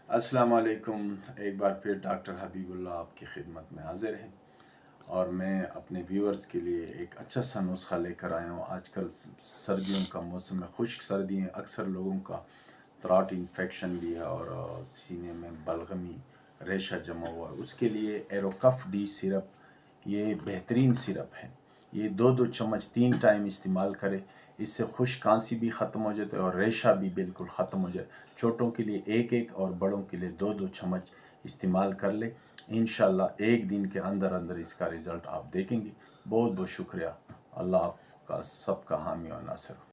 अस्सलाम वालेकुम। एक बार फिर डॉक्टर हबीबुल्लाह आपकी खिदमत में हाजिर है और मैं अपने व्यूअर्स के लिए एक अच्छा सा नुस्खा लेकर आया हूँ। आजकल सर्दियों का मौसम है, खुश्क सर्दी है, अक्सर लोगों का थ्रोट इन्फेक्शन भी है और सीने में बलगमी रेशा जमा हुआ है। उसके लिए एरोकफ डी सिरप ये बेहतरीन सिरप है। ये 2-2 चम्मच 3 टाइम इस्तेमाल करें। इससे खुश्क खांसी भी ख़त्म हो जाता है और रेशा भी बिल्कुल ख़त्म हो जाए। छोटों के लिए 1-1 और बड़ों के लिए 2-2 चम्मच इस्तेमाल कर ले। इंशाल्लाह एक दिन के अंदर अंदर इसका रिज़ल्ट आप देखेंगे। बहुत बहुत शुक्रिया। अल्लाह आपका सबका हामी और नासिर हो।